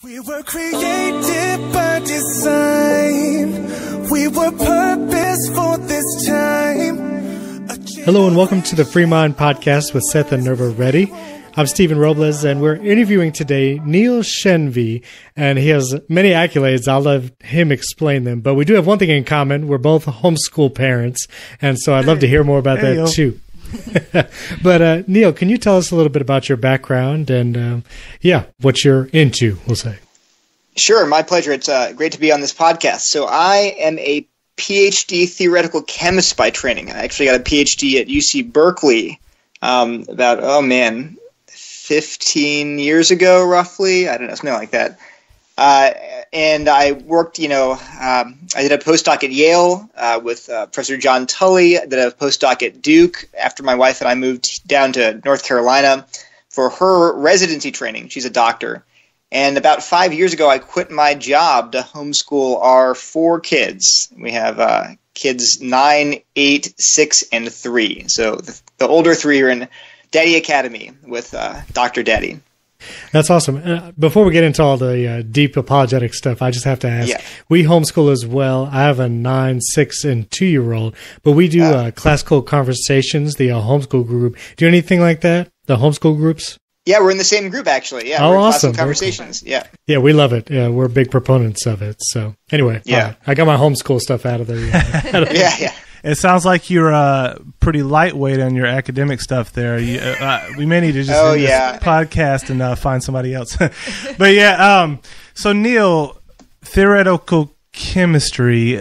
We were created by design. We were purpose for this time. Hello and welcome to the Free Mind Podcast with Seth and Nirva Ready. I'm Stephen Robles, and we're interviewing today Neil Shenvi, and he has many accolades. I'll let him explain them, but we do have one thing in common. We're both homeschool parents, and so I'd love to hear more about that too. But Neil, can you tell us a little bit about your background and, what you're into, we'll say? Sure, my pleasure. It's great to be on this podcast. So I am a PhD theoretical chemist by training. I actually got a PhD at UC Berkeley about, 15 years ago, roughly. I don't know, something like that. And I worked, I did a postdoc at Yale with Professor John Tully. I did a postdoc at Duke after my wife and I moved down to North Carolina for her residency training. She's a doctor. And about 5 years ago, I quit my job to homeschool our 4 kids. We have kids 9, 8, 6, and 3. So the older 3 are in Daddy Academy with Dr. Daddy. That's awesome. Before we get into all the deep apologetic stuff, I just have to ask, we homeschool as well. I have a 9, 6, and 2-year-old, but we do classical conversations, the homeschool group. Do you do anything like that, the homeschool groups? Yeah, we're in the same group, actually. Yeah, we're awesome. Classical Conversations, yeah. Yeah, we love it. Yeah, we're big proponents of it. So anyway, I got my homeschool stuff out of there. Yeah. It sounds like you're pretty lightweight on your academic stuff there. We may need to just end this podcast and find somebody else. But so Neil, theoretical chemistry,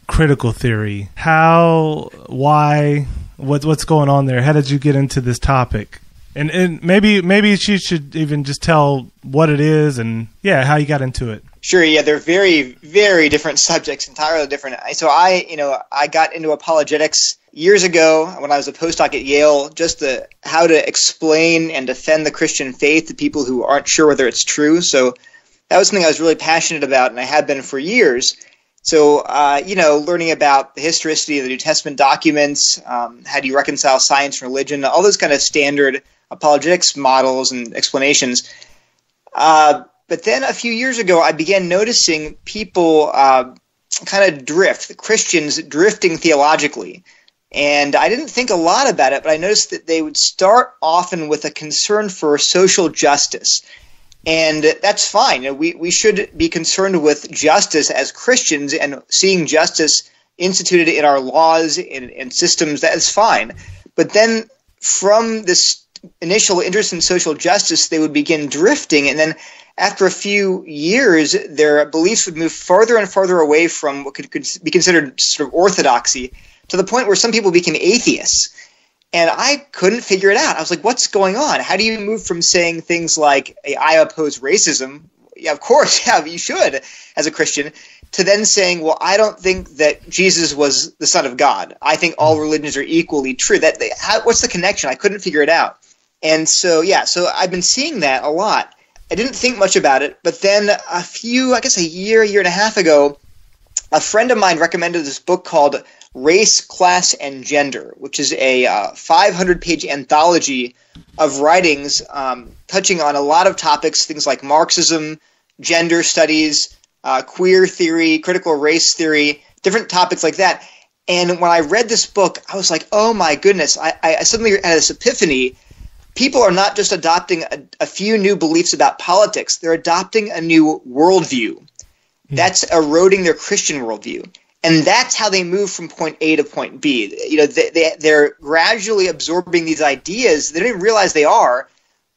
critical theory. How, why, what's going on there? How did you get into this topic? And maybe you should even just tell what it is and how you got into it. Sure, yeah, they're very, very different subjects, entirely different. So I got into apologetics years ago when I was a postdoc at Yale, just how to explain and defend the Christian faith to people who aren't sure whether it's true. So that was something I was really passionate about, and I had been for years. So, learning about the historicity of the New Testament documents, how do you reconcile science and religion, all those kind of standard apologetics models and explanations. But then a few years ago, I began noticing people kind of drift, Christians drifting theologically. And I didn't think a lot about it, but I noticed that they would start often with a concern for social justice. And that's fine. We should be concerned with justice as Christians, and seeing justice instituted in our laws and systems, that is fine. But then from this initial interest in social justice, they would begin drifting, and then after a few years, their beliefs would move farther and farther away from what could be considered sort of orthodoxy, to the point where some people became atheists. And I couldn't figure it out. I was like, what's going on? How do you move from saying things like, I oppose racism? Yeah, of course, you should, as a Christian, to then saying, well, I don't think that Jesus was the Son of God. I think all religions are equally true. What's the connection? I couldn't figure it out. And so I've been seeing that a lot. I didn't think much about it, but then a year and a half ago, a friend of mine recommended this book called Race, Class, and Gender, which is a 500-page anthology of writings touching on a lot of topics, things like Marxism, gender studies, queer theory, critical race theory, different topics like that. And when I read this book, I was like, oh my goodness, I suddenly had this epiphany. People are not just adopting a few new beliefs about politics, they're adopting a new worldview. That's eroding their Christian worldview. And that's how they move from point A to point B. They're gradually absorbing these ideas. They don't even realize they are.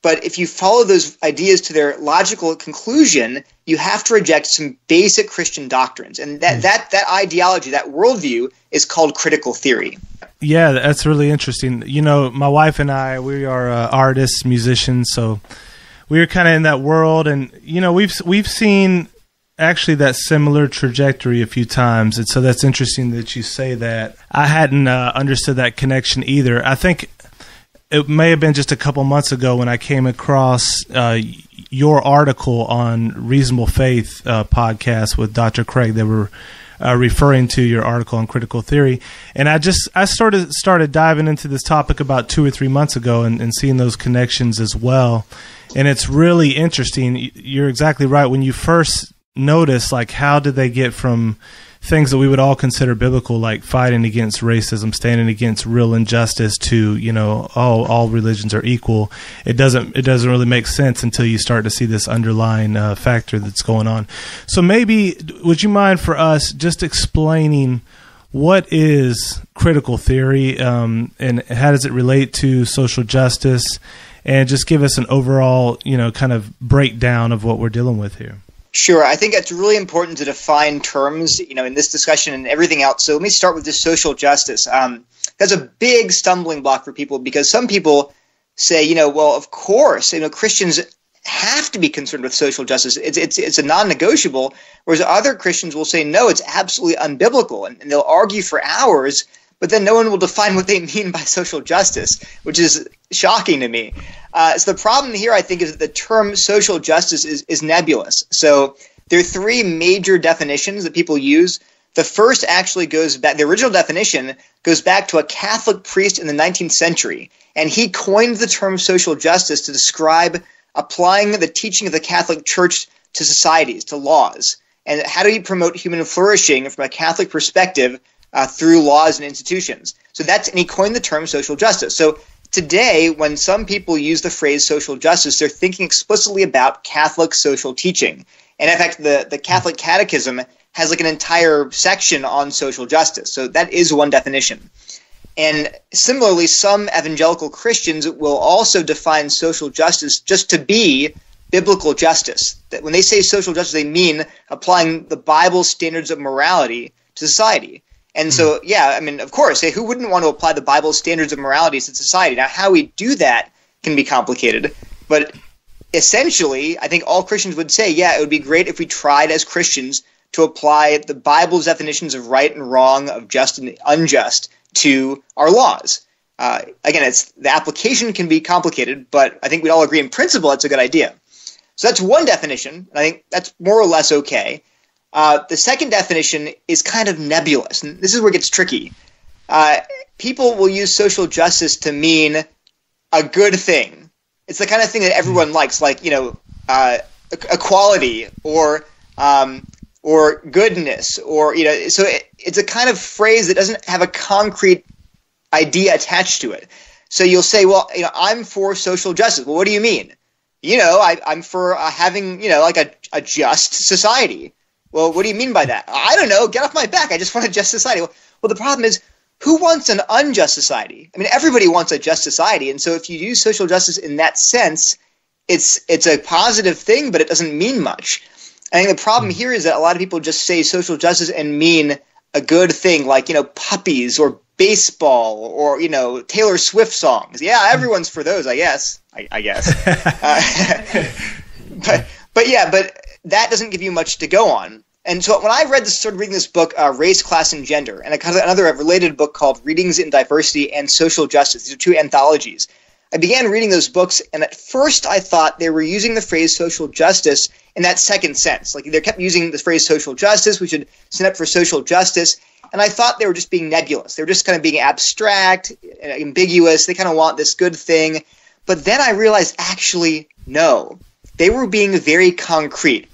But if you follow those ideas to their logical conclusion, you have to reject some basic Christian doctrines. And that ideology, that worldview, is called critical theory. Yeah, that's really interesting. My wife and I, we are artists, musicians, so we're kind of in that world. And, we've seen actually that similar trajectory a few times. And so that's interesting that you say that. I hadn't understood that connection either. I think it may have been just a couple months ago when I came across your article on Reasonable Faith podcast with Dr. Craig. They were referring to your article on critical theory. And I started diving into this topic about 2 or 3 months ago and seeing those connections as well. And it's really interesting. You're exactly right. When you first notice, like, how did they get from things that we would all consider biblical, like fighting against racism, standing against real injustice, to, all religions are equal. It doesn't really make sense until you start to see this underlying factor that's going on. So maybe, would you mind for us just explaining what is critical theory, and how does it relate to social justice, and just give us an overall, kind of breakdown of what we're dealing with here? Sure. I think it's really important to define terms, in this discussion and everything else. So let me start with this social justice. That's a big stumbling block for people, because some people say, well, of course, Christians have to be concerned with social justice. It's a non-negotiable, whereas other Christians will say, no, it's absolutely unbiblical. And they'll argue for hours, but then no one will define what they mean by social justice, which is shocking to me. So the problem here, I think, is that the term social justice is nebulous. So there are 3 major definitions that people use. The first actually goes back, the original definition goes back to a Catholic priest in the 19th century, and he coined the term social justice to describe applying the teaching of the Catholic Church to societies, to laws. And how do you promote human flourishing from a Catholic perspective through laws and institutions? And he coined the term social justice. So today, when some people use the phrase social justice, they're thinking explicitly about Catholic social teaching. And in fact, the Catholic Catechism has like an entire section on social justice. So that is one definition. And similarly, some evangelical Christians will also define social justice just to be biblical justice. That when they say social justice, they mean applying the Bible's standards of morality to society. And so, of course, who wouldn't want to apply the Bible's standards of morality to society? Now, how we do that can be complicated, but essentially, I think all Christians would say, it would be great if we tried as Christians to apply the Bible's definitions of right and wrong, of just and unjust, to our laws. Again, the application can be complicated, but I think we'd all agree in principle it's a good idea. So that's one definition, and I think that's more or less okay. The second definition is kind of nebulous, and this is where it gets tricky. People will use social justice to mean a good thing. It's the kind of thing that everyone likes, like, equality or goodness, or, so it's a kind of phrase that doesn't have a concrete idea attached to it. So you'll say, well, I'm for social justice. Well, what do you mean? I'm for having, like a just society. Well, what do you mean by that? I don't know. Get off my back. I just want a just society. Well, the problem is, who wants an unjust society? I mean, everybody wants a just society. And so if you use social justice in that sense, it's a positive thing, but it doesn't mean much. I think the problem here is that a lot of people just say social justice and mean a good thing, like, puppies or baseball or, Taylor Swift songs. Yeah, everyone's for those, I guess. I guess. But that doesn't give you much to go on. And so when I started reading this book, Race, Class, and Gender, and another related book called Readings in Diversity and Social Justice, these are 2 anthologies, I began reading those books, and at first I thought they were using the phrase social justice in that second sense. Like, they kept using the phrase social justice, we should stand up for social justice, and I thought they were just being nebulous. They were just kind of being abstract, ambiguous, they kind of want this good thing. But then I realized, actually, no. They were being very concrete.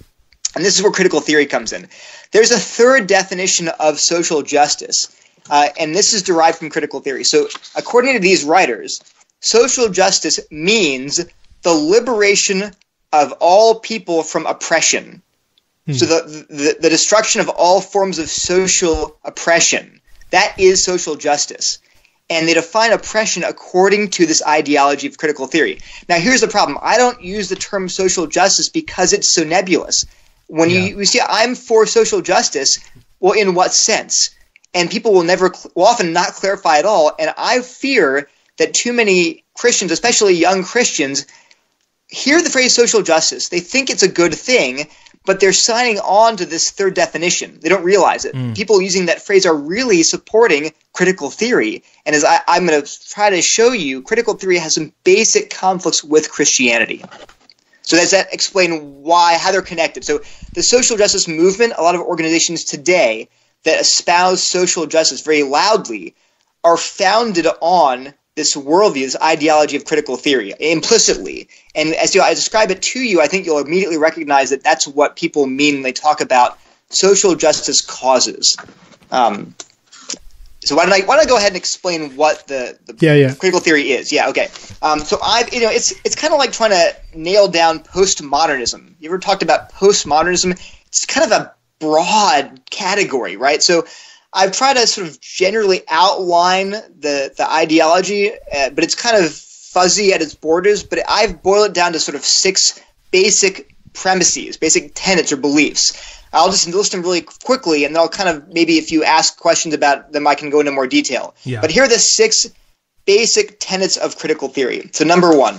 And this is where critical theory comes in. There's a third definition of social justice, and this is derived from critical theory. So according to these writers, social justice means the liberation of all people from oppression. So the destruction of all forms of social oppression. That is social justice. And they define oppression according to this ideology of critical theory. Now, here's the problem. I don't use the term social justice because it's so nebulous. When you see I'm for social justice, well, in what sense? And people will often not clarify at all. And I fear that too many Christians, especially young Christians, hear the phrase social justice. They think it's a good thing, but they're signing on to this third definition. They don't realize it. People using that phrase are really supporting critical theory. And as I'm going to try to show you, critical theory has some basic conflicts with Christianity. So does that explain how they're connected? So the social justice movement, a lot of organizations today, that espouse social justice very loudly are founded on this worldview, this ideology of critical theory, implicitly. And as I describe it to you, I think you'll immediately recognize that that's what people mean when they talk about social justice causes. So why don't I go ahead and explain what the critical theory is? Yeah, okay. So it's kind of like trying to nail down postmodernism. You ever talked about postmodernism? It's kind of a broad category, right? So I've tried to sort of generally outline the ideology, but it's kind of fuzzy at its borders. But I've boiled it down to sort of 6 basic premises, basic tenets or beliefs. I'll just list them really quickly, and then I'll kind of maybe if you ask questions about them, I can go into more detail. Yeah. But here are the 6 basic tenets of critical theory. So number 1,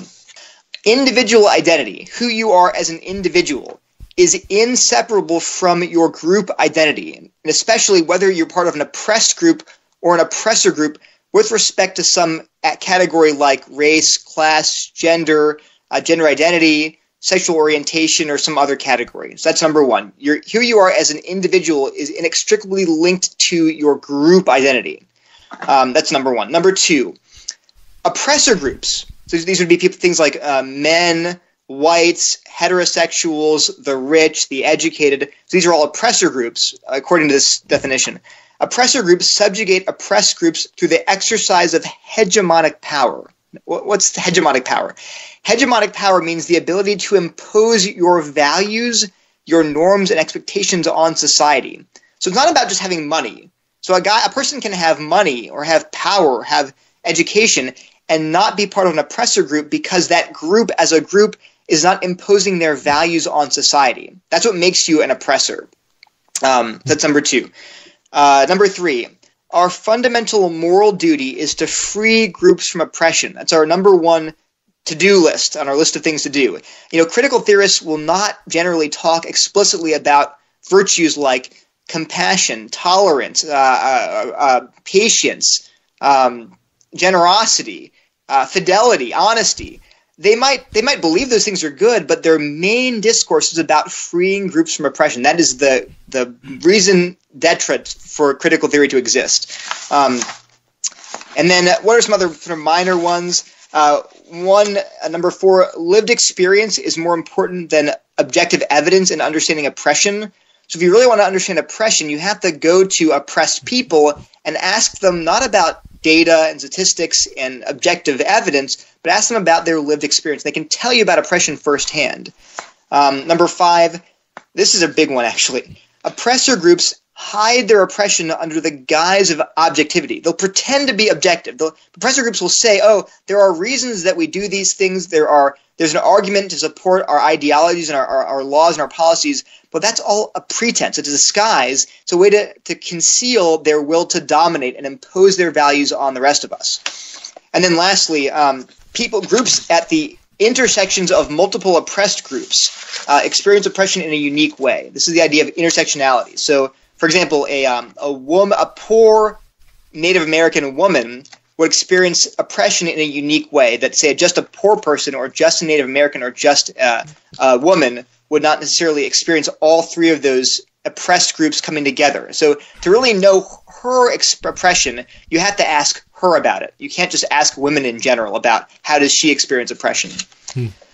individual identity, who you are as an individual, is inseparable from your group identity, and especially whether you're part of an oppressed group or an oppressor group with respect to some category like race, class, gender, gender identity, sexual orientation, or some other category. So that's number 1. Who you are as an individual is inextricably linked to your group identity. That's number 1. Number 2, oppressor groups. So these would be things like men, whites, heterosexuals, the rich, the educated. So these are all oppressor groups, according to this definition. Oppressor groups subjugate oppressed groups through the exercise of hegemonic power. What's hegemonic power? Hegemonic power means the ability to impose your values, your norms, and expectations on society. So it's not about just having money. So a person can have money or have power or have education and not be part of an oppressor group because that group as a group is not imposing their values on society. That's what makes you an oppressor. That's number 2. Number 3, our fundamental moral duty is to free groups from oppression. That's our number 1 to-do list on our list of things to do. Critical theorists will not generally talk explicitly about virtues like compassion, tolerance, patience, generosity, fidelity, honesty. They might believe those things are good, but their main discourse is about freeing groups from oppression. That is the reason d'etre for critical theory to exist. And then what are some other sort of minor ones? Number 4, lived experience is more important than objective evidence in understanding oppression. So if you really want to understand oppression, you have to go to oppressed people and ask them not about data and statistics and objective evidence, but ask them about their lived experience. They can tell you about oppression firsthand. Number 5, this is a big one actually. Oppressor groups hide their oppression under the guise of objectivity. They'll pretend to be objective. Oppressor groups will say, there are reasons that we do these things. There's an argument to support our ideologies and our laws and our policies, but that's all a pretense. It's a disguise. It's a way to conceal their will to dominate and impose their values on the rest of us. And then lastly, groups at the intersections of multiple oppressed groups experience oppression in a unique way. This is the idea of intersectionality. So, for example, a poor Native American woman would experience oppression in a unique way that, say, just a poor person or just a Native American or just a woman would not necessarily experience all 3 of those oppressed groups coming together. So to really know her oppression, you have to ask her about it. You can't just ask women in general about how does she experience oppression.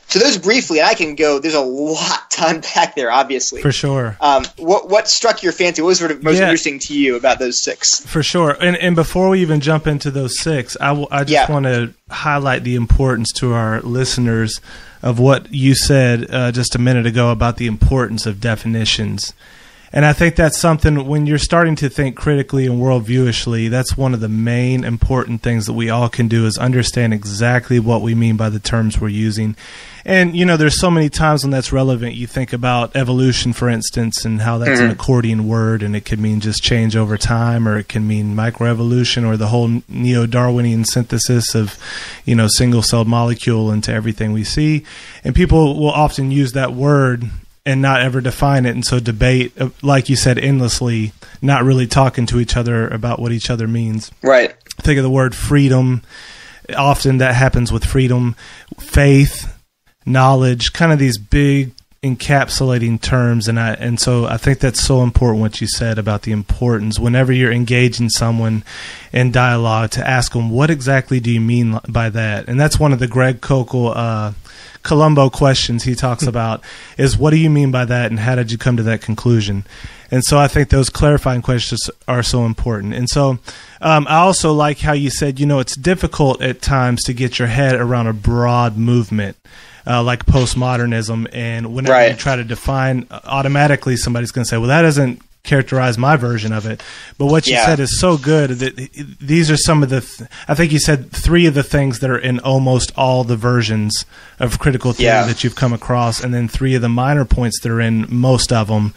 So those briefly, and I can go, there's a lot to unpack there, obviously. For sure. What struck your fancy? What was sort of most interesting to you about those 6? For sure. And before we even jump into those 6, I just want to highlight the importance to our listeners of what you said just a minute ago about the importance of definitions. And I think that's something, when you're starting to think critically and worldviewishly, that's one of the main important things that we all can do is understand exactly what we mean by the terms we're using. And, there's so many times when that's relevant. You think about evolution, for instance, and how that's an accordion word, and it could mean just change over time, or it can mean microevolution, or the whole neo-Darwinian synthesis of, single-celled molecule into everything we see. And people will often use that word and not ever define it, and so debate, like you said, endlessly, not really talking to each other about what each other means. Right. Think of the word freedom. Often that happens with freedom, faith, knowledge, kind of these big encapsulating terms, and so I think that's so important what you said about the importance whenever you're engaging someone in dialogue to ask them, what exactly do you mean by that? And that's one of the Greg Koukl Columbo questions he talks about is, what do you mean by that, and how did you come to that conclusion? And so I think those clarifying questions are so important. And so I also like how you said, it's difficult at times to get your head around a broad movement like postmodernism. And whenever you try to define, automatically somebody's going to say, well, that doesn't characterize my version of it. But what you said is so good that these are some of the, I think you said 3 of the things that are in almost all the versions of critical theory that you've come across, and then 3 of the minor points that are in most of them.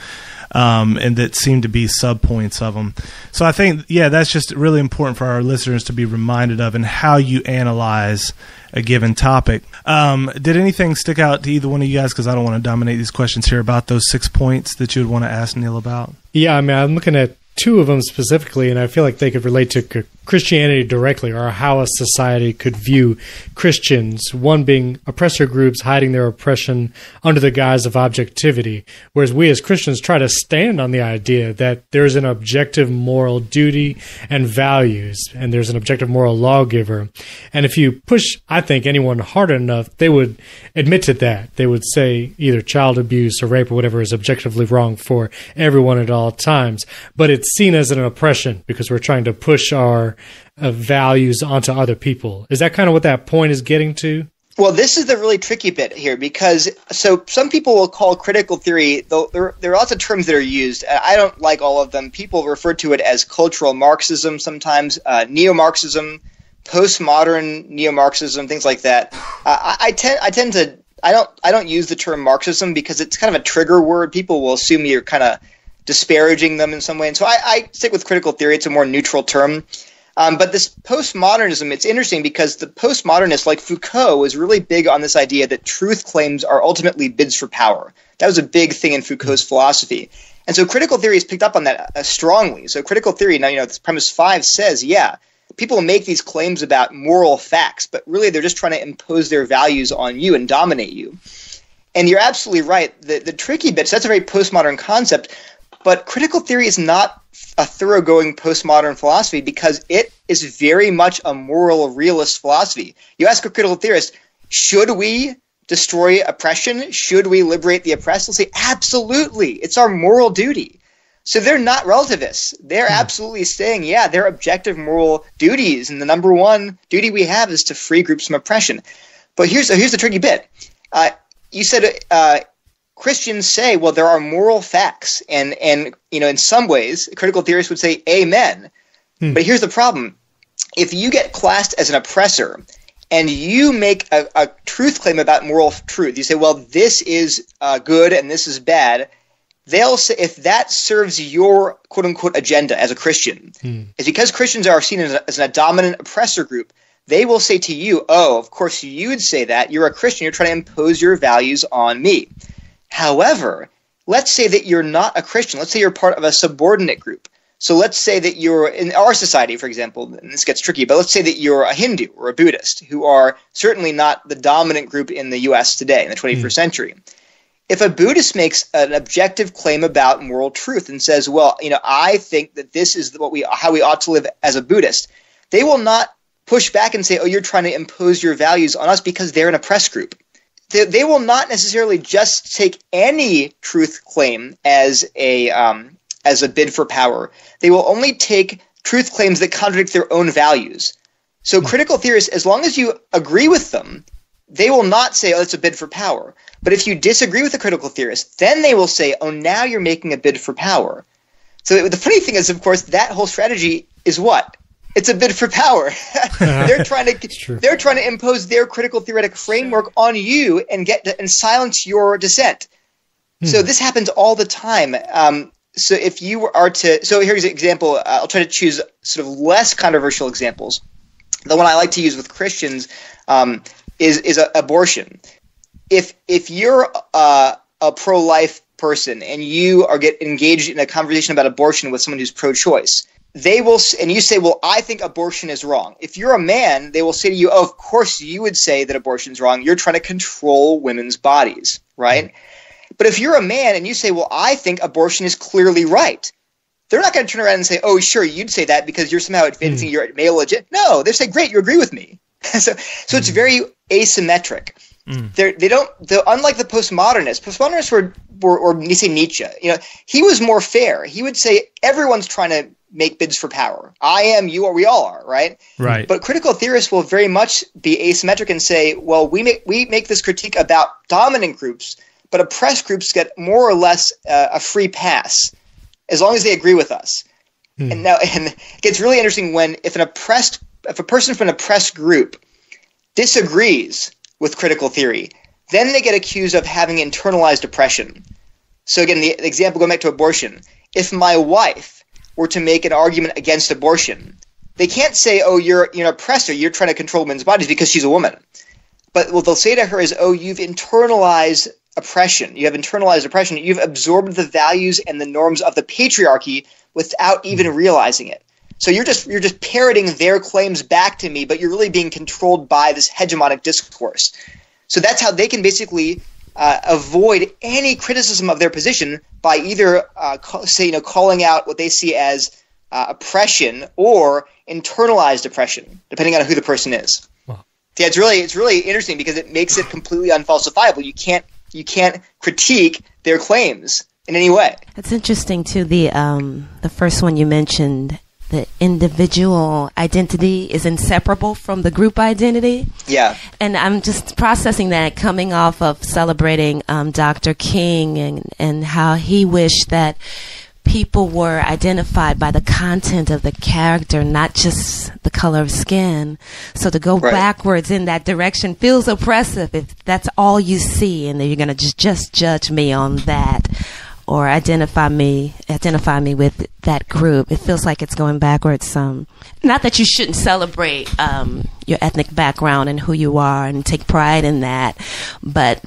And that seem to be sub-points of them. So I think, that's just really important for our listeners to be reminded of, and how you analyze a given topic. Did anything stick out to either one of you guys, because I don't want to dominate these questions here, about those 6 points that you would want to ask Neil about? Yeah, I mean, I'm looking at 2 of them specifically, and I feel like they could relate to Christianity directly, or how a society could view Christians. One being oppressor groups hiding their oppression under the guise of objectivity, whereas we as Christians try to stand on the idea that there's an objective moral duty and values, and there's an objective moral lawgiver. And if you push, I think, anyone hard enough, they would admit to that. They would say either child abuse or rape or whatever is objectively wrong for everyone at all times. But it's seen as an oppression because we're trying to push our values onto other people. Is that kind of what that point is getting to? Well, this is the really tricky bit here, because so some people will call critical theory, though there are lots of terms that are used. I don't like all of them. People refer to it as cultural Marxism sometimes, neo-Marxism, postmodern neo-Marxism, things like that. I don't use the term Marxism because it's kind of a trigger word. People will assume you're kind of disparaging them in some way. And so I stick with critical theory. It's a more neutral term. But this postmodernism, it's interesting because the postmodernists like Foucault was really big on this idea that truth claims are ultimately bids for power. That was a big thing in Foucault's philosophy. And so critical theory has picked up on that strongly. So critical theory, now, this premise 5 says, people make these claims about moral facts, but really they're just trying to impose their values on you and dominate you. And you're absolutely right. The tricky bit, so that's a very postmodern concept, but critical theory is not a thoroughgoing postmodern philosophy because it is very much a moral realist philosophy. You ask a critical theorist, should we destroy oppression? Should we liberate the oppressed? They'll say, absolutely. It's our moral duty. So they're not relativists. They're absolutely saying, they're objective moral duties, and the number one duty we have is to free groups from oppression. But here's the tricky bit. You said Christians say, well, there are moral facts, and in some ways, critical theorists would say, amen. But here's the problem. If you get classed as an oppressor and you make a truth claim about moral truth, you say, well, this is good and this is bad, they'll say, if that serves your quote-unquote agenda as a Christian, is because Christians are seen as a dominant oppressor group, they will say to you, oh, of course you would say that. You're a Christian. You're trying to impose your values on me. However, let's say that you're not a Christian. Let's say you're part of a subordinate group. So let's say that you're in our society, for example, and this gets tricky, but let's say that you're a Hindu or a Buddhist, who are certainly not the dominant group in the U.S. today in the 21st century. If a Buddhist makes an objective claim about moral truth and says, well, I think that this is how we ought to live as a Buddhist, they will not push back and say, oh, you're trying to impose your values on us because they're an oppressed group. They will not necessarily just take any truth claim as a bid for power. They will only take truth claims that contradict their own values. So critical theorists, as long as you agree with them, they will not say, oh, it's a bid for power. But if you disagree with the critical theorist, then they will say, oh, now you're making a bid for power. So the funny thing is, of course, that whole strategy is what? It's a bid for power. They're trying to impose their critical theoretic framework on you and silence your dissent. So this happens all the time. So if you are so here's an example. I'll try to choose sort of less controversial examples. The one I like to use with Christians is abortion. If you're a pro-life person and you get engaged in a conversation about abortion with someone who's pro-choice, they will, and you say, well, I think abortion is wrong. If you're a man, they will say to you, oh, of course you would say that abortion is wrong. You're trying to control women's bodies, right? But if you're a man and you say, well, I think abortion is clearly right, they're not going to turn around and say, oh, sure, you'd say that because you're somehow advancing your male legit. No, they say, great, you agree with me. so it's very asymmetric. They're unlike the postmodernists were or you say Nietzsche, he was more fair. He would say everyone's trying to make bids for power. I am, you are, we all are, right? Right. But critical theorists will very much be asymmetric and say, well, we make this critique about dominant groups, but oppressed groups get more or less a free pass as long as they agree with us. And it gets really interesting if a person from an oppressed group disagrees with critical theory, then they get accused of having internalized oppression. So again, the example going back to abortion, if my wife were to make an argument against abortion, they can't say, oh, you're an oppressor, you're trying to control women's bodies because she's a woman. But what they'll say to her is, oh, you've internalized oppression. You have internalized oppression. You've absorbed the values and the norms of the patriarchy without even realizing it. So you're just parroting their claims back to me, but you're really being controlled by this hegemonic discourse. So that's how they can basically avoid any criticism of their position by either calling out what they see as oppression or internalized oppression, depending on who the person is. Wow. Yeah, it's really interesting because it makes it completely unfalsifiable. You can't critique their claims in any way. It's interesting too. The first one you mentioned, the individual identity is inseparable from the group identity. Yeah. And I'm just processing that coming off of celebrating Dr. King and how he wished that people were identified by the content of the character, not just the color of skin. So to go backwards in that direction feels oppressive if that's all you see and then you're going to just judge me on that. Or identify me with that group. It feels like it's going backwards. Not that you shouldn't celebrate your ethnic background and who you are and take pride in that, but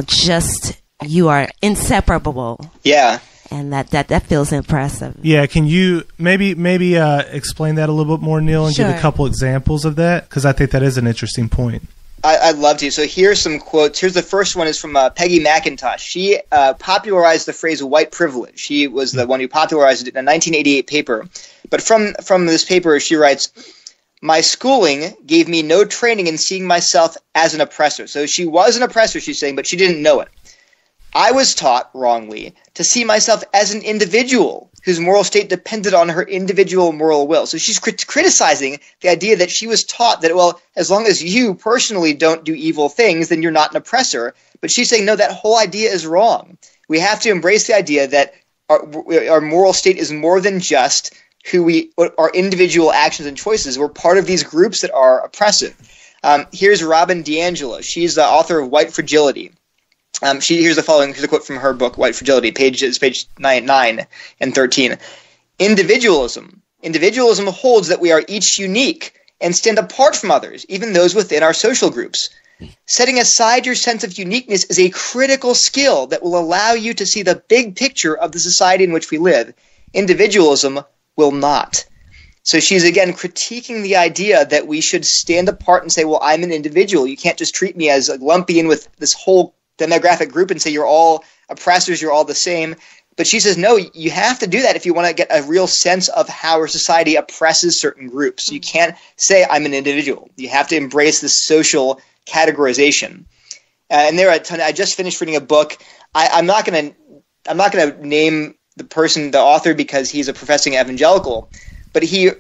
just you are inseparable. Yeah, and that feels impressive. Yeah, can you maybe explain that a little bit more, Neil, and give a couple examples of that? Because I think that is an interesting point. I'd love to. So here's some quotes. Here's the first one is from Peggy McIntosh. She popularized the phrase white privilege. She was the one who popularized it in a 1988 paper. But from this paper, she writes, my schooling gave me no training in seeing myself as an oppressor. So she was an oppressor, she's saying, but she didn't know it. I was taught, wrongly, to see myself as an individual whose moral state depended on her individual moral will. So she's criticizing the idea that she was taught that, well, as long as you personally don't do evil things, then you're not an oppressor. But she's saying, no, that whole idea is wrong. We have to embrace the idea that our moral state is more than just our individual actions and choices. We're part of these groups that are oppressive. Here's Robin DiAngelo. She's the author of White Fragility. Here's the following. Here's a quote from her book, White Fragility, page 9 and 13. Individualism holds that we are each unique and stand apart from others, even those within our social groups. Setting aside your sense of uniqueness is a critical skill that will allow you to see the big picture of the society in which we live. Individualism will not. So she's, again, critiquing the idea that we should stand apart and say, well, I'm an individual. You can't just treat me as lumpy in with this whole demographic group and say you're all oppressors, you're all the same. But she says, no, you have to do that if you want to get a real sense of how our society oppresses certain groups. You can't say I'm an individual. You have to embrace this social categorization. And there are a ton. I just finished reading a book. I'm not going to name the author because he's a professing evangelical, but he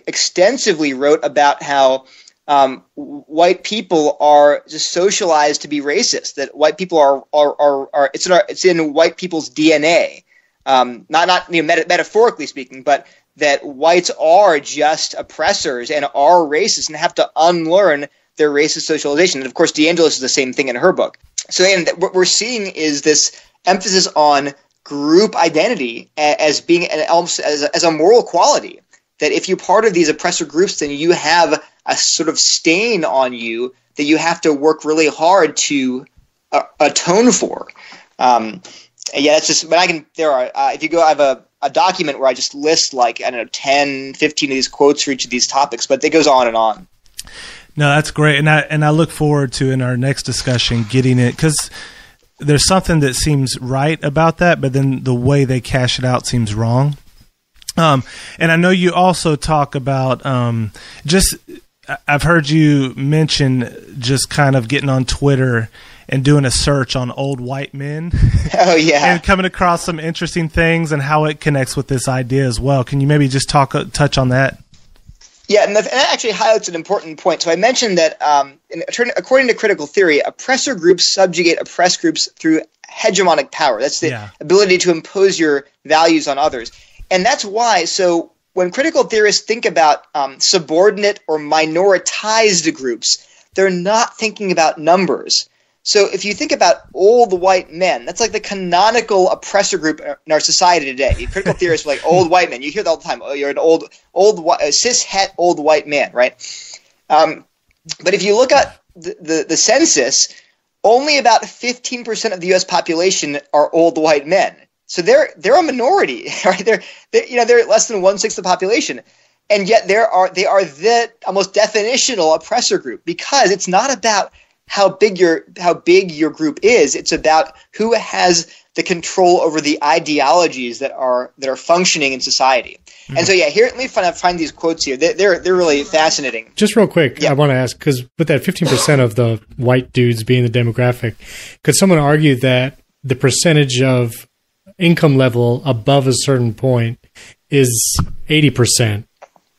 extensively wrote about how white people are just socialized to be racist. That white people are it's in white people's DNA. Not metaphorically speaking, but that whites are just oppressors and are racist and have to unlearn their racist socialization. And of course, DiAngelo is the same thing in her book. So what we're seeing is this emphasis on group identity as being almost as a moral quality. That if you're part of these oppressor groups, then you have a sort of stain on you that you have to work really hard to atone for. That's just. But if you go, I have a document where I just list 10, 15 of these quotes for each of these topics, but it goes on and on. No, that's great, and I look forward to in our next discussion getting it because there's something that seems right about that, but then the way they cash it out seems wrong. And I know you also talk about I've heard you mention just kind of getting on Twitter and doing a search on old white men. Oh, yeah. And coming across some interesting things and how it connects with this idea as well. Can you maybe just touch on that? Yeah, and that actually highlights an important point. So I mentioned that according to critical theory, oppressor groups subjugate oppressed groups through hegemonic power. That's the ability to impose your values on others. And that's why, so when critical theorists think about subordinate or minoritized groups, they're not thinking about numbers. So if you think about old white men, that's like the canonical oppressor group in our society today. Critical theorists are like old white men. You hear that all the time. Oh, you're an old cis-het old white man, right? But if you look at the census, only about 15% of the U.S. population are old white men. So they're a minority, right? They're less than 1/6 of the population, and yet they are the almost definitional oppressor group, because it's not about how big your group is. It's about who has the control over the ideologies that are functioning in society. Mm-hmm. And so, here, let me find these quotes here. They're really fascinating. Just real quick, I want to ask, because with that 15% of the white dudes being the demographic, could someone argue that the percentage of income level above a certain point is 80%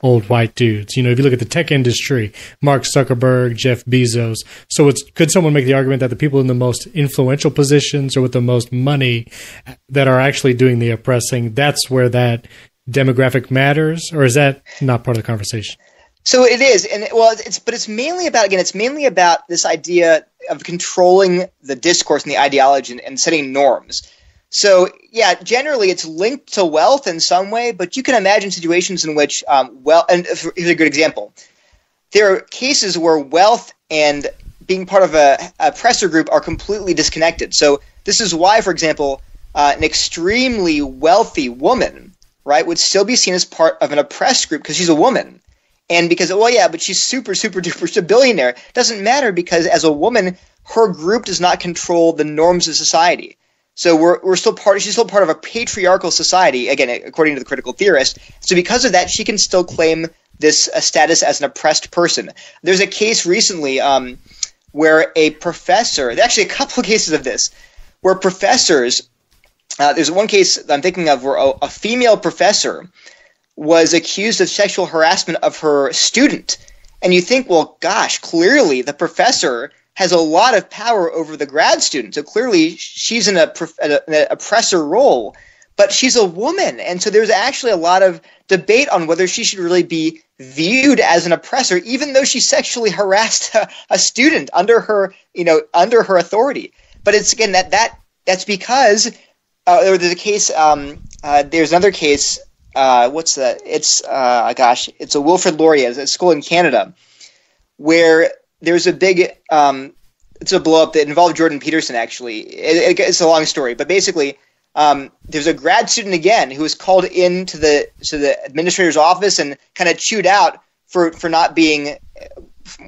old white dudes? If you look at the tech industry, Mark Zuckerberg, Jeff Bezos. So could someone make the argument that the people in the most influential positions or with the most money that are actually doing the oppressing, that's where that demographic matters? Or is that not part of the conversation? So it is. And it's mainly about this idea of controlling the discourse and the ideology and setting norms. So, generally it's linked to wealth in some way, but you can imagine situations in which, and here's a good example. There are cases where wealth and being part of a oppressor group are completely disconnected. So this is why, for example, an extremely wealthy woman, right, would still be seen as part of an oppressed group because she's a woman. And because, but she's super, super duper a billionaire. Doesn't matter, because as a woman, her group does not control the norms of society. So she's still part of a patriarchal society, again, according to the critical theorist. So because of that, she can still claim this status as an oppressed person. There's a case recently where a professor, actually a couple of cases of this, where professors, there's one case I'm thinking of where a female professor was accused of sexual harassment of her student. And you think, well, gosh, clearly the professor has a lot of power over the grad student. So clearly she's in an oppressor role, but she's a woman. And so there's actually a lot of debate on whether she should really be viewed as an oppressor, even though she sexually harassed a student under her authority. But it's, again, that's because there's a case, there's another case, what's that? It's, it's a Wilfrid Laurier, it's a school in Canada, where there's a big, it's a blow up that involved Jordan Peterson, actually. It's a long story, but basically, there's a grad student again who was called into the administrator's office and kind of chewed out for not being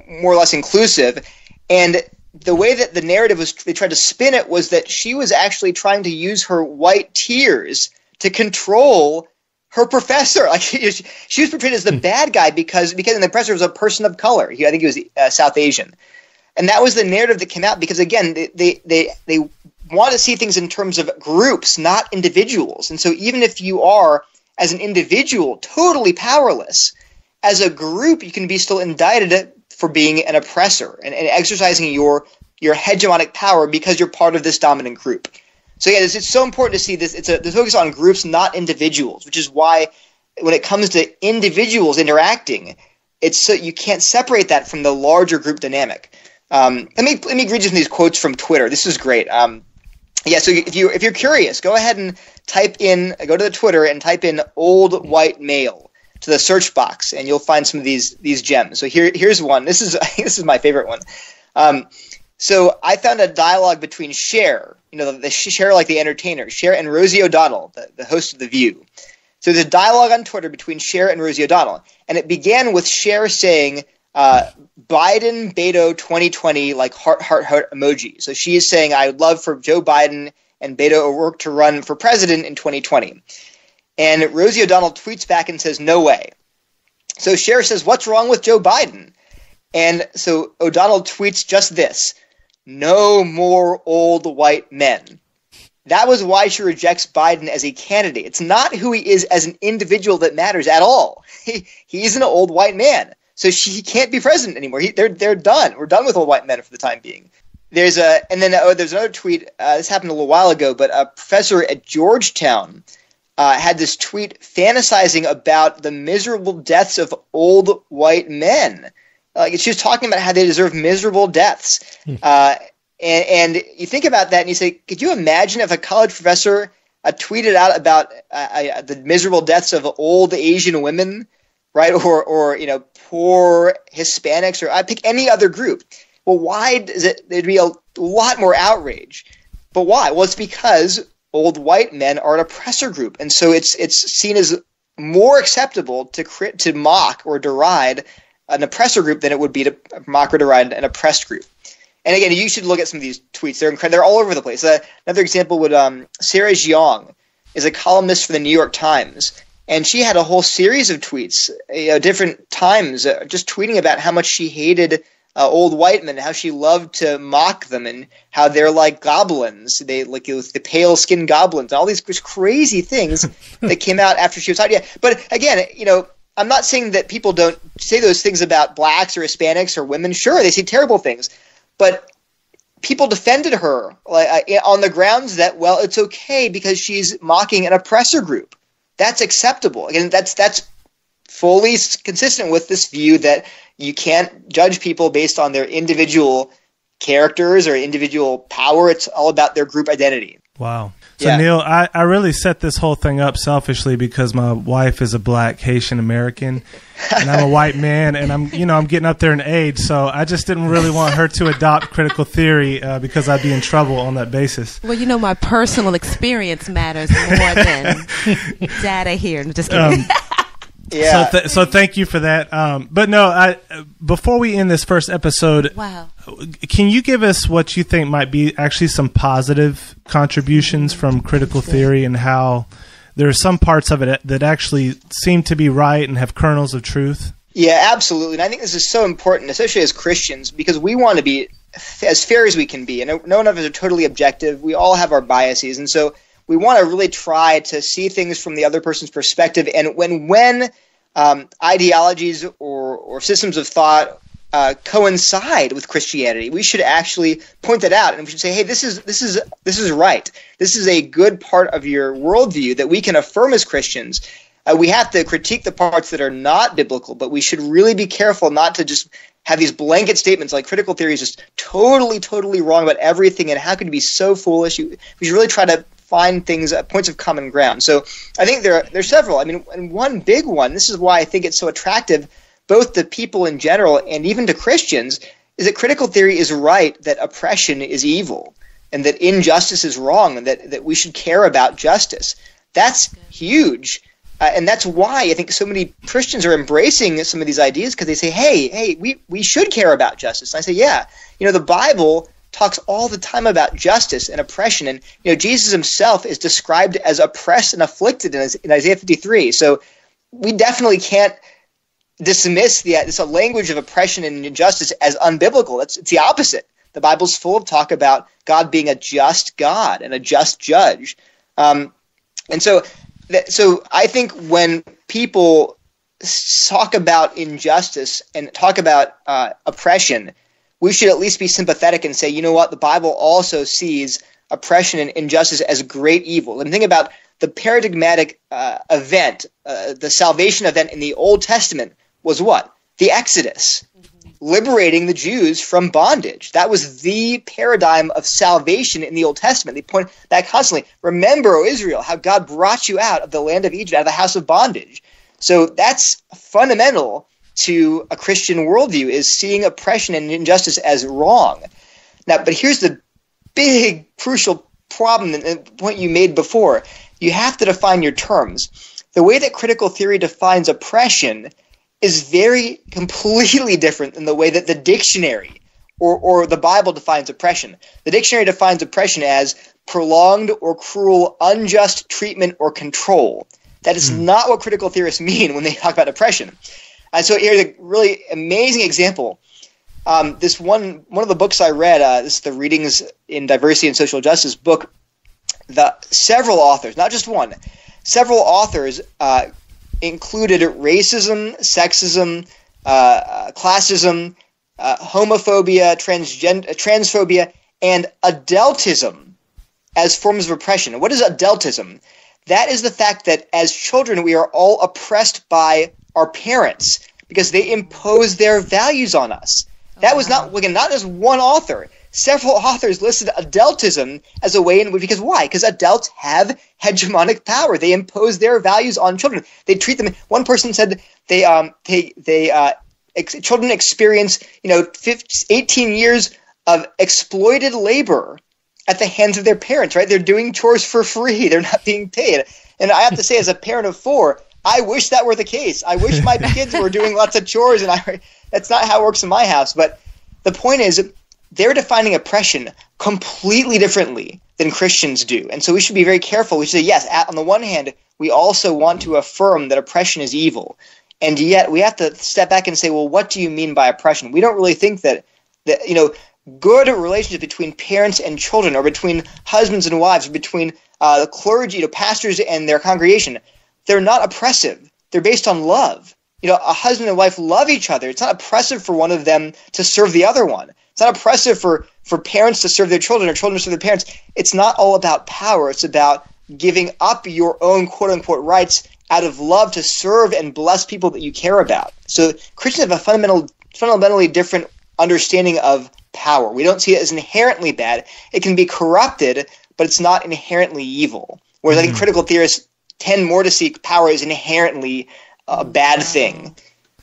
more or less inclusive. And the way that the narrative was, they tried to spin it, was that she was actually trying to use her white tears to control her professor. Like she was portrayed as the bad guy because the professor was a person of color. I think he was South Asian, and that was the narrative that came out. Because again, they want to see things in terms of groups, not individuals. And so even if you are, as an individual, totally powerless, as a group, you can be still indicted for being an oppressor and exercising your hegemonic power because you're part of this dominant group. So it's so important to see this. It's the focus on groups, not individuals, which is why when it comes to individuals interacting, it's so you can't separate that from the larger group dynamic. Let me read you some of these quotes from Twitter. This is great. So if you're curious, go ahead and go to the Twitter and type in "old white male" to the search box, and you'll find some of these gems. So here's one. This is my favorite one. So I found a dialogue between Cher, the Cher like the entertainer, Cher and Rosie O'Donnell, the host of The View. So there's a dialogue on Twitter between Cher and Rosie O'Donnell, and it began with Cher saying, Biden Beto 2020, like heart emoji. So she is saying, I would love for Joe Biden and Beto O'Rourke to run for president in 2020. And Rosie O'Donnell tweets back and says, no way. So Cher says, what's wrong with Joe Biden? And so O'Donnell tweets just this: no more old white men. That was why she rejects Biden as a candidate. It's not who he is as an individual that matters at all. He's an old white man. So he can't be president anymore. They're done. We're done with old white men for the time being. There's another tweet. This happened a little while ago, but a professor at Georgetown had this tweet fantasizing about the miserable deaths of old white men. She was talking about how they deserve miserable deaths. And you think about that and you say, could you imagine if a college professor tweeted out about the miserable deaths of old Asian women, right? Or poor Hispanics, or I pick any other group. Well, why does there'd be a lot more outrage? But why? Well, it's because old white men are an oppressor group. And so it's seen as more acceptable to mock or deride an oppressor group than it would be to mock or deride an oppressed group. And again, you should look at some of these tweets. They're all over the place. Another example would Sarah Jiang is a columnist for the New York Times, and she had a whole series of tweets, different times, just tweeting about how much she hated old white men, how she loved to mock them, and how they're like goblins. They like the pale skinned goblins, all these crazy things that came out after she was out. Yeah, but again, I'm not saying that people don't say those things about blacks or Hispanics or women. Sure, they say terrible things. But people defended her on the grounds that, well, it's okay because she's mocking an oppressor group. That's acceptable. Again, that's fully consistent with this view that you can't judge people based on their individual characters or individual power. It's all about their group identity. Wow. So, Neil, I really set this whole thing up selfishly because my wife is a black Haitian American and I'm a white man, and I'm getting up there in age. So I just didn't really want her to adopt critical theory because I'd be in trouble on that basis. Well, my personal experience matters more than data here. I'm just kidding. Yeah. So thank you for that. But no, before we end this first episode, wow, can you give us what you think might be actually some positive contributions from critical theory, and how there are some parts of it that actually seem to be right and have kernels of truth? Yeah, absolutely. And I think this is so important, especially as Christians, because we want to be as fair as we can be. And none of us are totally objective. We all have our biases. And so we want to really try to see things from the other person's perspective. And when ideologies or systems of thought coincide with Christianity, we should actually point that out, and we should say, "Hey, this is right. This is a good part of your worldview that we can affirm as Christians." We have to critique the parts that are not biblical, but we should really be careful not to just have these blanket statements like critical theory is just totally wrong about everything, and how could you be so foolish? We should really try to find things, points of common ground. So I think there's several. I mean, and one big one, this is why I think it's so attractive, both to people in general and even to Christians, is that critical theory is right, that oppression is evil, and that injustice is wrong, and that we should care about justice. That's huge. And that's why I think so many Christians are embracing some of these ideas, because they say, hey, we should care about justice. And I say, yeah, the Bible talks all the time about justice and oppression. And Jesus himself is described as oppressed and afflicted in Isaiah 53. So we definitely can't dismiss this language of oppression and injustice as unbiblical. It's the opposite. The Bible's full of talk about God being a just God and a just judge. And so I think when people talk about injustice and talk about oppression, we should at least be sympathetic and say, you know what, the Bible also sees oppression and injustice as great evil. And think about the paradigmatic event, the salvation event in the Old Testament was what? The Exodus, liberating the Jews from bondage. That was the paradigm of salvation in the Old Testament. They point that constantly. Remember, O Israel, how God brought you out of the land of Egypt, out of the house of bondage. So that's fundamental to a Christian worldview, is seeing oppression and injustice as wrong. Now, but here's the big, crucial problem, and the point you made before. You have to define your terms. The way that critical theory defines oppression is completely different than the way that the dictionary or the Bible defines oppression. The dictionary defines oppression as prolonged or cruel, unjust treatment or control. That is not what critical theorists mean when they talk about oppression. And so here's a really amazing example. This one of the books I read, this is the Readings in Diversity and Social Justice book. Several authors, not just one, several authors included racism, sexism, classism, homophobia, transphobia, and adultism as forms of oppression. And what is adultism? That is the fact that as children we are all oppressed by our parents because they impose their values on us. That was not just one author. Several authors listed adultism as a way in which, because why? Because adults have hegemonic power. They impose their values on children. They treat them. One person said children experience 18 years of exploited labor at the hands of their parents. Right? They're doing chores for free. They're not being paid. And I have to say, as a parent of 4, I wish that were the case. I wish my kids were doing lots of chores, and that's not how it works in my house. But the point is, they're defining oppression completely differently than Christians do. And so we should be very careful. We should say, yes, on the one hand, we also want to affirm that oppression is evil. And yet we have to step back and say, well, what do you mean by oppression? We don't really think that good relationship between parents and children, or between husbands and wives, or between the clergy, pastors and their congregation, they're not oppressive. They're based on love. A husband and wife love each other. It's not oppressive for one of them to serve the other one. It's not oppressive for parents to serve their children or children to serve their parents. It's not all about power. It's about giving up your own quote-unquote rights out of love to serve and bless people that you care about. So Christians have a fundamentally different understanding of power. We don't see it as inherently bad. It can be corrupted, but it's not inherently evil. Whereas I think critical theorists tend more to see power as inherently a bad thing.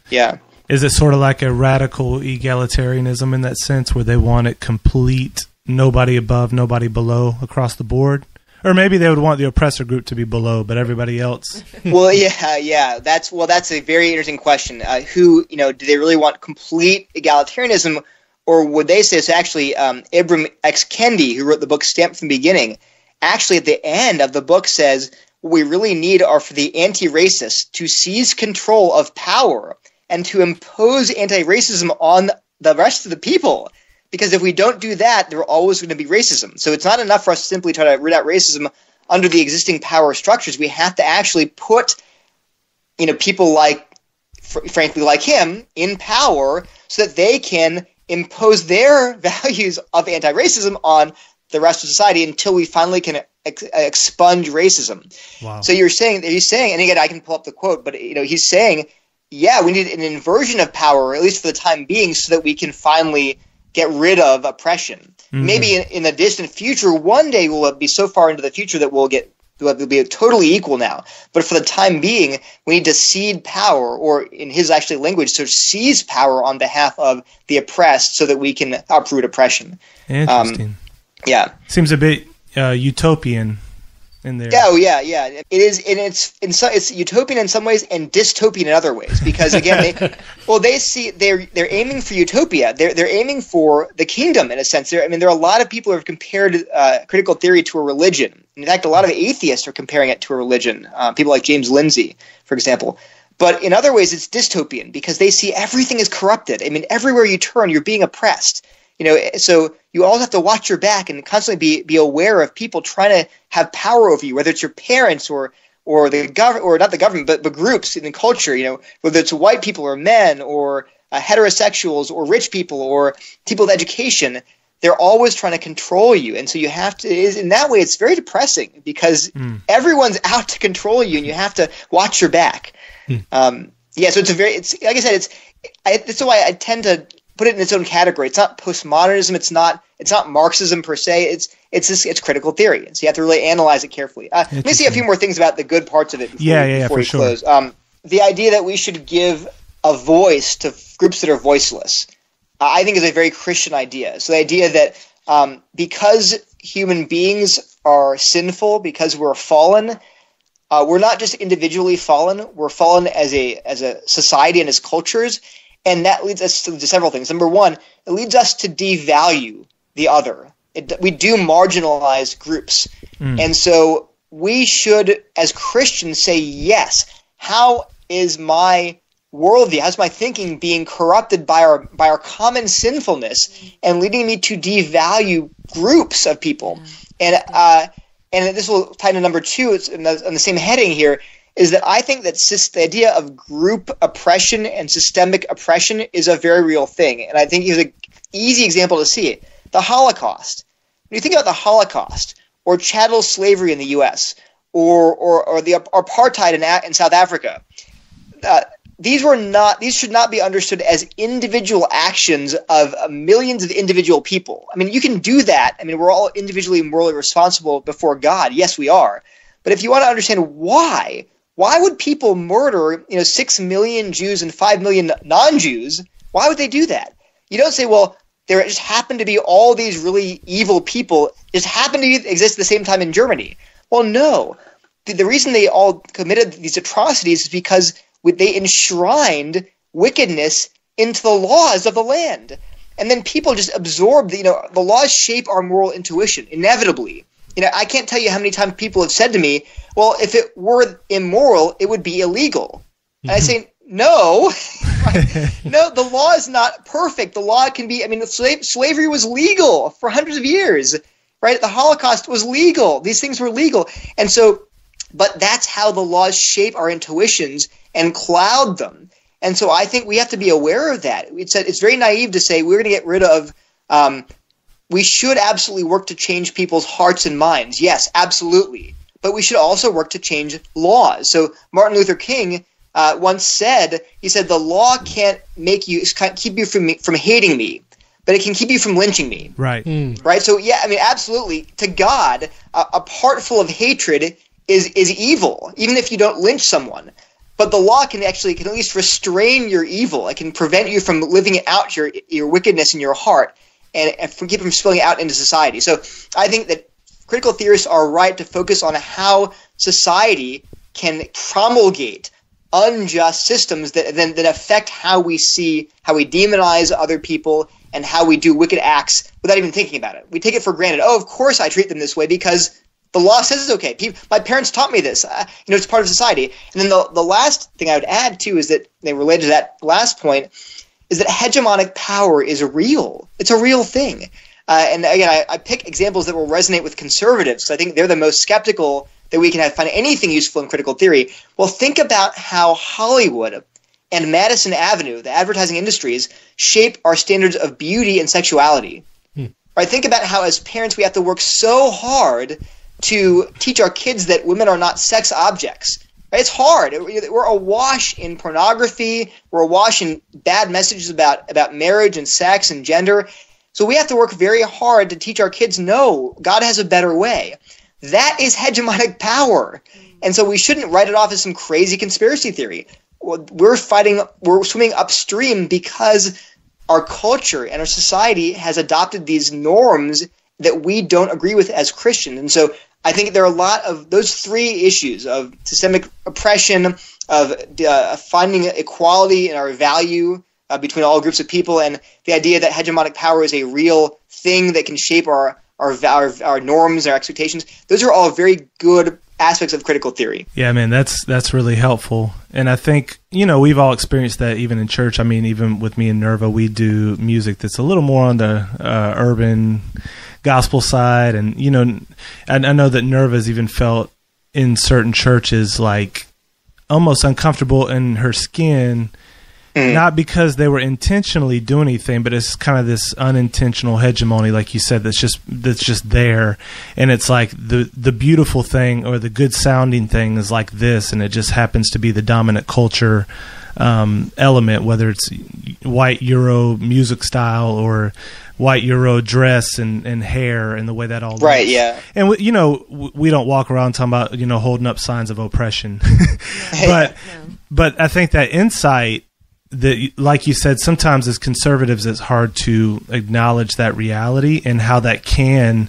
Yeah. Is it sort of like a radical egalitarianism in that sense, where they want it complete, nobody above, nobody below across the board? Or maybe they would want the oppressor group to be below, but everybody else. Well, yeah. That's a very interesting question. Do they really want complete egalitarianism, or would they say it's actually Ibram X. Kendi, who wrote the book Stamped from the Beginning, actually at the end of the book says, what we really need are for the anti-racists to seize control of power and to impose anti-racism on the rest of the people. Because if we don't do that, there are always going to be racism. So it's not enough for us to simply try to root out racism under the existing power structures. We have to actually put, people frankly like him in power so that they can impose their values of anti-racism on the rest of society until we finally can expunge racism. Wow. So he's saying, and again, I can pull up the quote, but he's saying, yeah, we need an inversion of power, at least for the time being, so that we can finally get rid of oppression. Mm-hmm. Maybe in the distant future, one day we'll be so far into the future that we'll be totally equal now. But for the time being, we need to cede power, or in his actually language, to seize power on behalf of the oppressed, so that we can uproot oppression. Interesting. Yeah, seems a bit utopian in there. Oh yeah. It is, and it's utopian in some ways and dystopian in other ways. Because again, they're aiming for utopia. They're aiming for the kingdom in a sense. There are a lot of people who have compared critical theory to a religion. In fact, a lot of atheists are comparing it to a religion. People like James Lindsay, for example. But in other ways, it's dystopian because they see everything is corrupted. Everywhere you turn, you're being oppressed. So you always have to watch your back and constantly be aware of people trying to have power over you, whether it's your parents or the government, or not the government, but groups in the culture. Whether it's white people or men or heterosexuals or rich people or people with education, they're always trying to control you. And so you have to. In that way, it's very depressing because everyone's out to control you, and you have to watch your back. So it's like I said, that's why I tend to put it in its own category. It's not postmodernism. It's not Marxism per se. It's critical theory. And so you have to really analyze it carefully. Let me say a few more things about the good parts of it before we close. The idea that we should give a voice to groups that are voiceless, I think is a very Christian idea. So the idea that because human beings are sinful, because we're fallen, We're not just individually fallen; we're fallen as a society and as cultures, and that leads us to several things. Number one, it leads us to devalue the other. We do marginalize groups, and so we should, as Christians, say, yes, how is my worldview, how's my thinking being corrupted by our common sinfulness and leading me to devalue groups of people? And this will tie into number two, it's on the same heading here, is that I think that the idea of group oppression and systemic oppression is a very real thing. And I think here's an easy example to see it. The Holocaust. When you think about the Holocaust, or chattel slavery in the U.S., or the apartheid in South Africa, these should not be understood as individual actions of millions of individual people. I mean, you can do that. I mean, we're all individually and morally responsible before God. Yes, we are. But if you want to understand why would people murder 6 million Jews and 5 million non-Jews? Why would they do that? You don't say, well, there just happen to be all these really evil people just happen to exist at the same time in Germany. Well, no. The reason they all committed these atrocities is because they enshrined wickedness into the laws of the land. And then people just absorbed, the laws shape our moral intuition, inevitably. I can't tell you how many times people have said to me, well, if it were immoral, it would be illegal. And I say, no. No, the law is not perfect. The law can be, slavery was legal for hundreds of years, right? The Holocaust was legal. These things were legal. And so, but that's how the laws shape our intuitions and cloud them. And so I think we have to be aware of that. It's very naive to say we're going to get rid of, we should absolutely work to change people's hearts and minds. Yes, absolutely. But we should also work to change laws. So Martin Luther King once said, he said, the law can't keep you from hating me, but it can keep you from lynching me. Right. Right. So yeah, absolutely. To God, a heart full of hatred is evil, even if you don't lynch someone. But the law can at least restrain your evil. It can prevent you from living out your wickedness in your heart and keep it from spilling out into society. So I think that critical theorists are right to focus on how society can promulgate unjust systems that affect how we demonize other people and how we do wicked acts without even thinking about it. We take it for granted. Oh, of course I treat them this way because the law says it's okay. My parents taught me this. It's part of society. And then the last thing I would add too is that, related to that last point, is that hegemonic power is real. It's a real thing. And again, I pick examples that will resonate with conservatives because I think they're the most skeptical that we can find anything useful in critical theory. Well, think about how Hollywood and Madison Avenue, the advertising industries, shape our standards of beauty and sexuality. Right? Think about how as parents we have to work so hard to teach our kids that women are not sex objects. Right? It's hard. We're awash in pornography. We're awash in bad messages about marriage and sex and gender. So we have to work very hard to teach our kids, no, God has a better way. That is hegemonic power. And so we shouldn't write it off as some crazy conspiracy theory. We're swimming upstream because our culture and our society has adopted these norms that we don't agree with as Christians. And so I think there are a lot of those three issues of systemic oppression, of finding equality in our value between all groups of people, and the idea that hegemonic power is a real thing that can shape our norms, our expectations. Those are all very good aspects of critical theory. Yeah, man, that's really helpful. And I think, we've all experienced that even in church. Even with me and Nirva, we do music that's a little more on the urban gospel side. And, I know that Nirva's even felt in certain churches like almost uncomfortable in her skin, not because they were intentionally doing anything, but it's kind of this unintentional hegemony, like you said, that's just there. And it's like the beautiful thing or the good sounding thing is like this, and it just happens to be the dominant culture element, whether it's white Euro music style or white Euro dress and hair and the way that all looks. Right, yeah. And we don't walk around talking about holding up signs of oppression, but I think that insight, that, like you said, sometimes as conservatives, it's hard to acknowledge that reality and how that can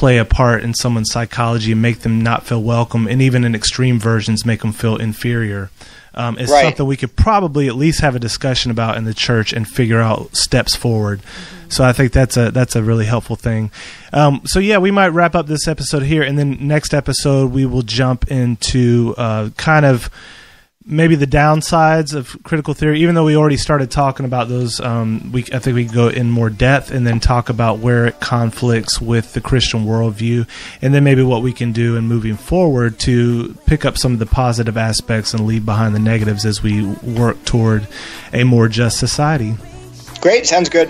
play a part in someone's psychology and make them not feel welcome, and even in extreme versions make them feel inferior. Is something we could probably at least have a discussion about in the church and figure out steps forward. So I think that's a really helpful thing. So yeah, we might wrap up this episode here, and then next episode we will jump into kind of maybe the downsides of critical theory. Even though we already started talking about those, I think we can go in more depth and then talk about where it conflicts with the Christian worldview, and then maybe what we can do in moving forward to pick up some of the positive aspects and leave behind the negatives as we work toward a more just society. Great, sounds good.